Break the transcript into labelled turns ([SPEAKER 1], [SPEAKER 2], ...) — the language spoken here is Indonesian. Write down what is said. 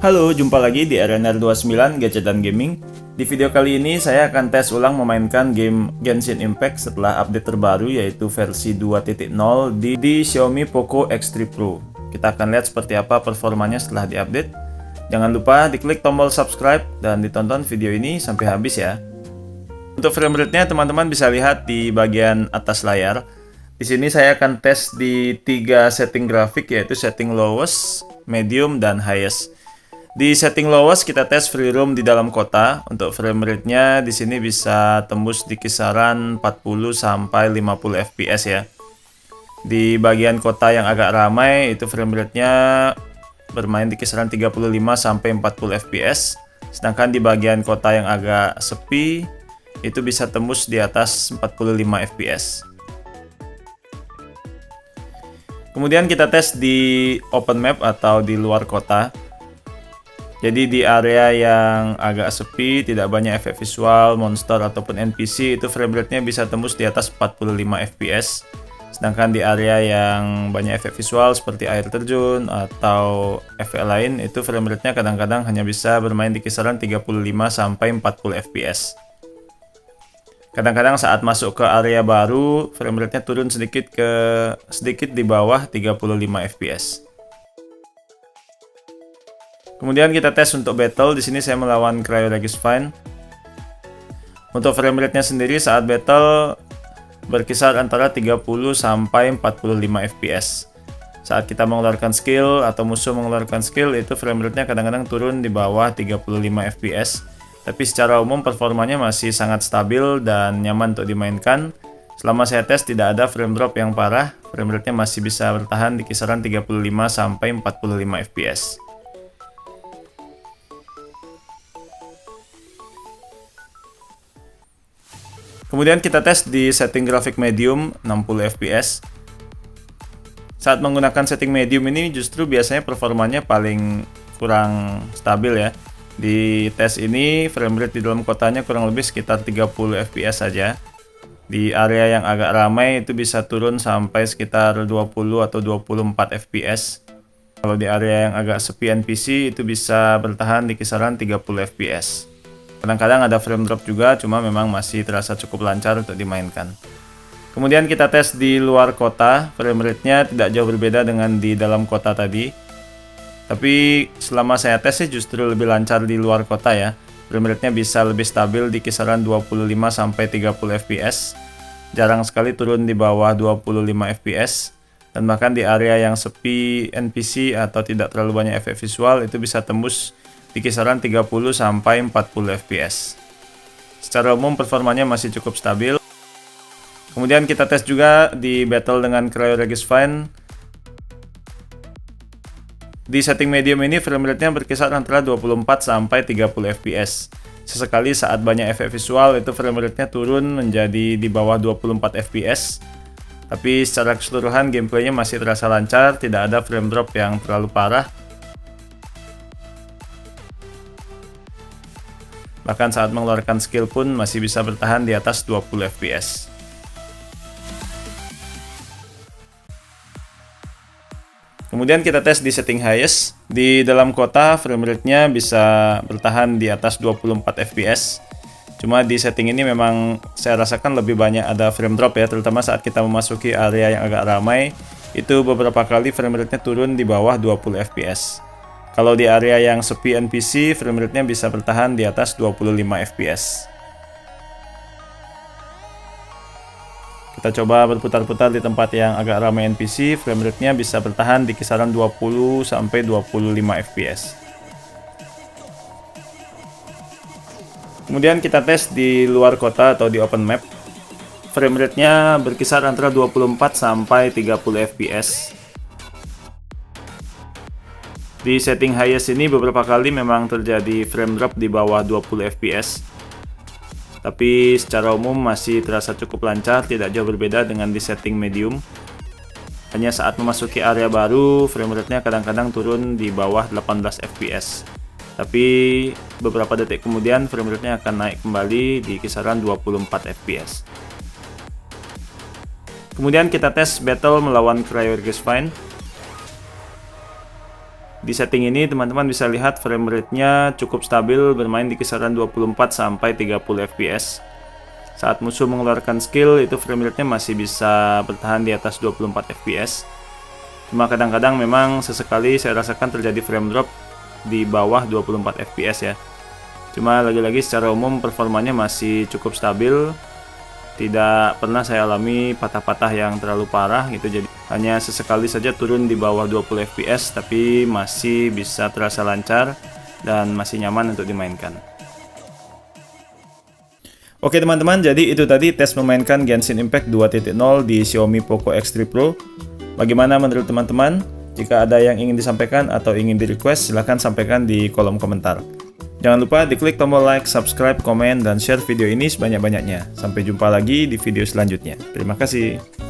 [SPEAKER 1] Halo, jumpa lagi di RNR29 Gadget dan Gaming. Di video kali ini saya akan tes ulang memainkan game Genshin Impact setelah update terbaru yaitu versi 2.0 di Xiaomi Poco X3 Pro. Kita akan lihat seperti apa performanya setelah diupdate. Jangan lupa diklik tombol subscribe dan ditonton video ini sampai habis ya. Untuk frame rate-nya teman-teman bisa lihat di bagian atas layar. Di sini saya akan tes di 3 setting grafik yaitu setting lowest, medium, dan highest. Di setting lowest kita tes free roam di dalam kota. Untuk frame rate-nya di sini bisa tembus di kisaran 40 sampai 50 fps ya. Di bagian kota yang agak ramai itu frame rate-nya bermain di kisaran 35 sampai 40 fps. Sedangkan di bagian kota yang agak sepi itu bisa tembus di atas 45 fps. Kemudian kita tes di open map atau di luar kota. Jadi di area yang agak sepi, tidak banyak efek visual, monster ataupun NPC, itu frame rate-nya bisa tembus di atas 45 fps. Sedangkan di area yang banyak efek visual seperti air terjun atau efek lain, itu frame rate-nya kadang-kadang hanya bisa bermain di kisaran 35 sampai 40 fps. Kadang-kadang saat masuk ke area baru, frame rate-nya turun sedikit di bawah 35 fps. Kemudian kita tes untuk battle. Di sini saya melawan Cryoregis Fine. Untuk frame rate-nya sendiri saat battle berkisar antara 30 sampai 45 fps. Saat kita mengeluarkan skill atau musuh mengeluarkan skill, itu frame rate-nya kadang-kadang turun di bawah 35 fps. Tapi secara umum performanya masih sangat stabil dan nyaman untuk dimainkan. Selama saya tes tidak ada frame drop yang parah. Frame rate-nya masih bisa bertahan di kisaran 35 sampai 45 fps. Kemudian kita tes di setting grafik medium 60 fps. Saat menggunakan setting medium ini justru biasanya performanya paling kurang stabil ya. Di tes ini frame rate di dalam kotanya kurang lebih sekitar 30 fps saja. Di area yang agak ramai itu bisa turun sampai sekitar 20 atau 24 fps. Kalau di area yang agak sepi NPC itu bisa bertahan di kisaran 30 fps. Kadang-kadang ada frame drop juga, cuma memang masih terasa cukup lancar untuk dimainkan. Kemudian kita tes di luar kota, frame rate-nya tidak jauh berbeda dengan di dalam kota tadi. Tapi selama saya tes sih justru lebih lancar di luar kota ya. Frame rate-nya bisa lebih stabil di kisaran 25 sampai 30 fps. Jarang sekali turun di bawah 25 fps. Dan bahkan di area yang sepi NPC atau tidak terlalu banyak efek visual itu bisa tembus di kisaran 30 sampai 40 fps. Secara umum performanya masih cukup stabil. Kemudian kita tes juga di battle dengan Cryoregis Fine. Di setting medium ini frame rate-nya berkisar antara 24 sampai 30 fps. Sesekali saat banyak efek visual itu frame rate-nya turun menjadi di bawah 24 fps. Tapi secara keseluruhan gameplay-nya masih terasa lancar, tidak ada frame drop yang terlalu parah. Bahkan saat mengeluarkan skill pun masih bisa bertahan di atas 20 fps. Kemudian kita tes di setting highest. Di dalam kota frame rate-nya bisa bertahan di atas 24 fps. Cuma di setting ini memang saya rasakan lebih banyak ada frame drop ya, terutama saat kita memasuki area yang agak ramai. Itu beberapa kali frame rate-nya turun di bawah 20 fps. Kalau di area yang sepi NPC, frame rate-nya bisa bertahan di atas 25 fps. Kita coba berputar-putar di tempat yang agak ramai NPC, frame rate-nya bisa bertahan di kisaran 20 sampai 25 fps. Kemudian kita tes di luar kota atau di open map. Frame rate-nya berkisar antara 24 sampai 30 fps. Di setting highest ini beberapa kali memang terjadi frame drop di bawah 20 fps. Tapi secara umum masih terasa cukup lancar, tidak jauh berbeda dengan di setting medium. Hanya saat memasuki area baru, frame rate-nya kadang-kadang turun di bawah 18 fps. Tapi beberapa detik kemudian frame rate-nya akan naik kembali di kisaran 24 fps. Kemudian kita tes battle melawan Cryoregis Fine. Di setting ini teman-teman bisa lihat frame rate-nya cukup stabil, bermain di kisaran 24 sampai 30 fps. Saat musuh mengeluarkan skill, itu frame rate-nya masih bisa bertahan di atas 24 fps. Cuma kadang-kadang memang sesekali saya rasakan terjadi frame drop di bawah 24 fps ya. Cuma lagi-lagi secara umum performanya masih cukup stabil. Tidak pernah saya alami patah-patah yang terlalu parah gitu, jadi hanya sesekali saja turun di bawah 20 fps tapi masih bisa terasa lancar dan masih nyaman untuk dimainkan. Oke teman-teman, jadi itu tadi tes memainkan Genshin Impact 2.0 di Xiaomi Poco X3 Pro. Bagaimana menurut teman-teman? Jika ada yang ingin disampaikan atau ingin di-request, silahkan sampaikan di kolom komentar. Jangan lupa diklik tombol like, subscribe, komen, dan share video ini sebanyak-banyaknya. Sampai jumpa lagi di video selanjutnya. Terima kasih.